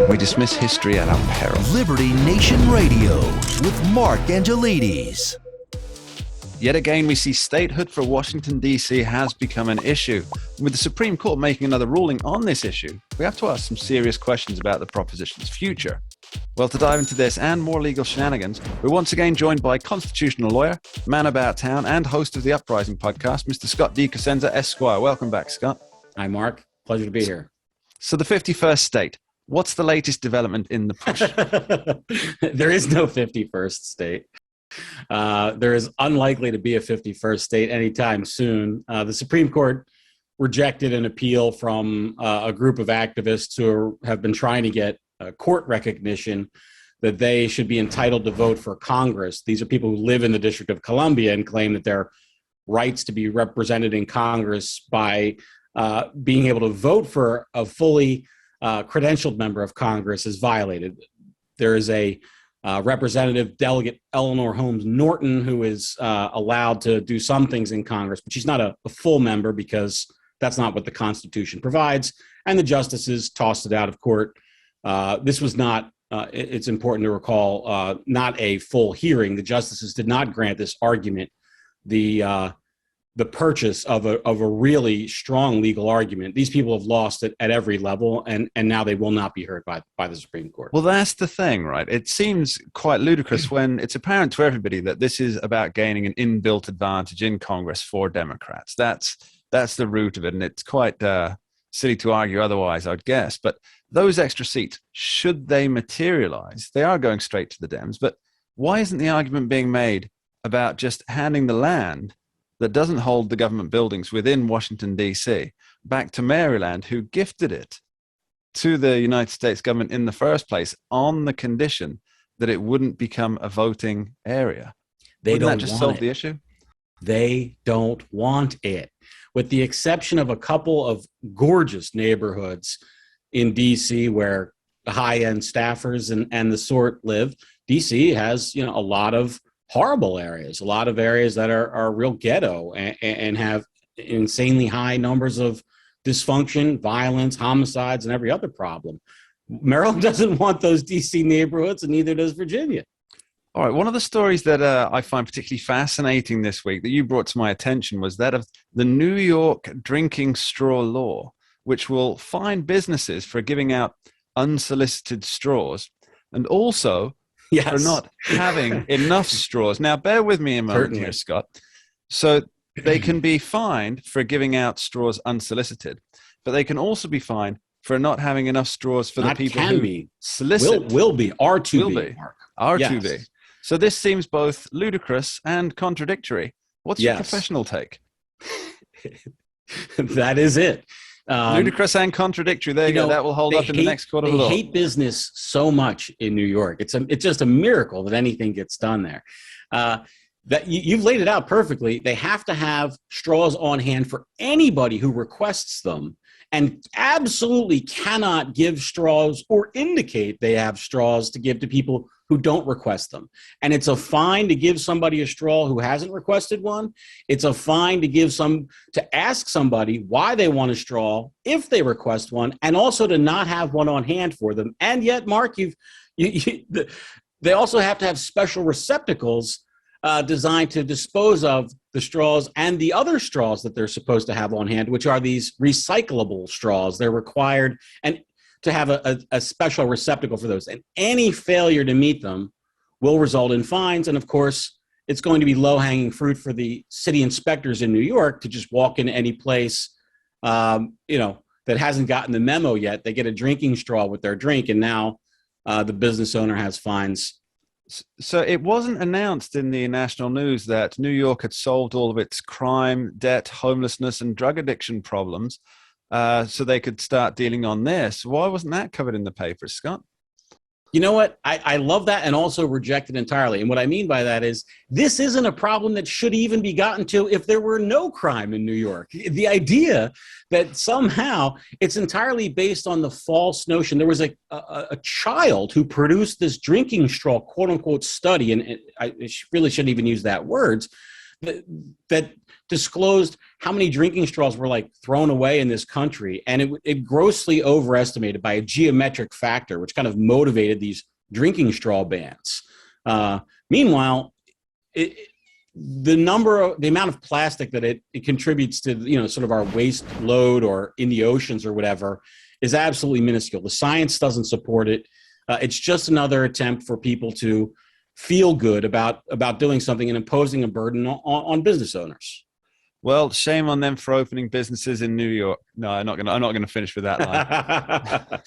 We dismiss history at our peril. Liberty Nation Radio with Mark Angelides. Yet again, we see statehood for Washington, D.C. has become an issue. And with the Supreme Court making another ruling on this issue, we have to ask some serious questions about the proposition's future. Well, to dive into this and more legal shenanigans, we're once again joined by constitutional lawyer, man about town, and host of the Uprising podcast, Mr. Scott D. Cosenza, Esquire. Welcome back, Scott. Hi, Mark. Pleasure to be here. So the 51st state, what's the latest development in the push? There is no 51st state. There is unlikely to be a 51st state anytime soon. The Supreme Court rejected an appeal from a group of activists who have been trying to get court recognition that they should be entitled to vote for Congress. These are people who live in the District of Columbia and claim that their rights to be represented in Congress by being able to vote for a fully credentialed member of Congress is violated. There is a Representative Delegate Eleanor Holmes Norton, who is allowed to do some things in Congress, but she's not a full member because that's not what the Constitution provides. And the justices tossed it out of court. This was not, it's important to recall, not a full hearing. The justices did not grant this argument the purchase of a really strong legal argument. These people have lost it at every level, and now they will not be heard by the Supreme Court. Well, that's the thing, right? It seems quite ludicrous when it's apparent to everybody that this is about gaining an inbuilt advantage in Congress for Democrats. That's the root of it, and it's quite silly to argue otherwise, I'd guess. But those extra seats, should they materialize, they are going straight to the Dems. But why isn't the argument being made about just handing the land that doesn't hold the government buildings within Washington, D.C., back to Maryland, who gifted it to the United States government in the first place on the condition that it wouldn't become a voting area? Wouldn't that just solve the issue? They don't want it. With the exception of a couple of gorgeous neighborhoods in D.C. where high-end staffers and the sort live, D.C. has, a lot of horrible areas, a lot of areas that are real ghetto and have insanely high numbers of dysfunction, violence, homicides, and every other problem. Maryland doesn't want those DC neighborhoods, and neither does Virginia. All right. One of the stories that I find particularly fascinating this week that you brought to my attention was that of the New York drinking straw law, which will fine businesses for giving out unsolicited straws and also for not having enough straws. Now, bear with me a moment here, Scott. So they can be fined for giving out straws unsolicited, but they can also be fined for not having enough straws for the people who solicit. Will be. R2B. Mark. R2B. Yes. So this seems both ludicrous and contradictory. What's your professional take? That is it. Ludicrous and contradictory. There you go. That will hold up in the next court of law. They hate business so much in New York. It's just a miracle that anything gets done there. That you've laid it out perfectly. They have to have straws on hand for anybody who requests them, and absolutely cannot give straws or indicate they have straws to give to people who don't request them. And it's a fine to give somebody a straw who hasn't requested one. It's a fine to ask somebody why they want a straw if they request one, and also to not have one on hand for them. And yet, Mark, they also have to have special receptacles designed to dispose of the straws and the other straws that they're supposed to have on hand, which are these recyclable straws. They're required and to have a special receptacle for those. And any failure to meet them will result in fines. And of course, it's going to be low-hanging fruit for the city inspectors in New York to just walk into any place, that hasn't gotten the memo yet. They get a drinking straw with their drink, and now the business owner has fines. So it wasn't announced in the national news that New York had solved all of its crime, debt, homelessness, and drug addiction problems, so they could start dealing on this. Why wasn't that covered in the papers, Scott? You know what? I love that, and also reject it entirely. And what I mean by that is this isn't a problem that should even be gotten to if there were no crime in New York. The idea that somehow it's entirely based on the false notion. There was a child who produced this drinking straw, quote unquote, study, and I really shouldn't even use that words, that disclosed how many drinking straws were like thrown away in this country, and it grossly overestimated by a geometric factor, which kind of motivated these drinking straw bans. Meanwhile, the amount of plastic that it contributes to, sort of our waste load or in the oceans or whatever, is absolutely minuscule. The science doesn't support it. It's just another attempt for people to feel good about doing something and imposing a burden on business owners. Well, shame on them for opening businesses in New York. No, I'm not gonna finish with that line.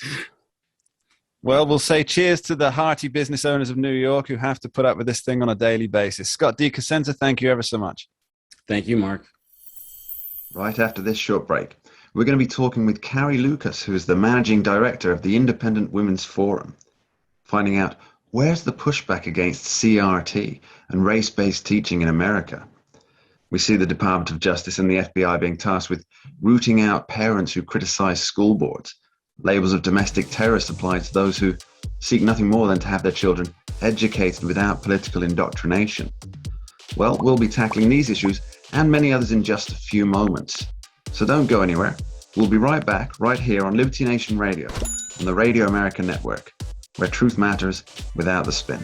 Well, we'll say cheers to the hearty business owners of New York who have to put up with this thing on a daily basis. Scott D. Cosenza, thank you ever so much. Thank you, Mark. Right after this short break, we're going to be talking with Carrie Lucas, who is the managing director of the Independent Women's Forum, finding out where's the pushback against CRT and race-based teaching in America. We see the Department of Justice and the FBI being tasked with rooting out parents who criticize school boards. Labels of domestic terrorists applied to those who seek nothing more than to have their children educated without political indoctrination. Well, we'll be tackling these issues and many others in just a few moments. So don't go anywhere. We'll be right back, right here on Liberty Nation Radio, on the Radio America Network, where truth matters without the spin.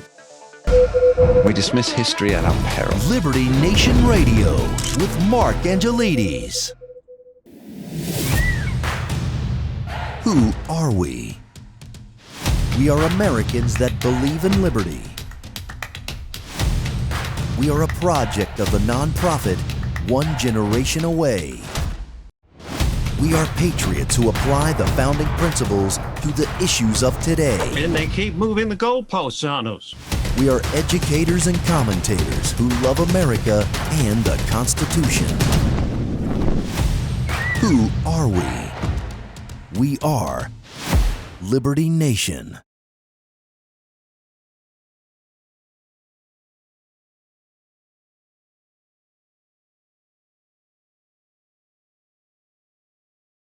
We dismiss history at our peril. Liberty Nation Radio with Mark Angelides. Who are we? We are Americans that believe in liberty. We are a project of the nonprofit One Generation Away. We are patriots who apply the founding principles to the issues of today. And they keep moving the goalposts on us. We are educators and commentators who love America and the Constitution. Who are we? We are Liberty Nation.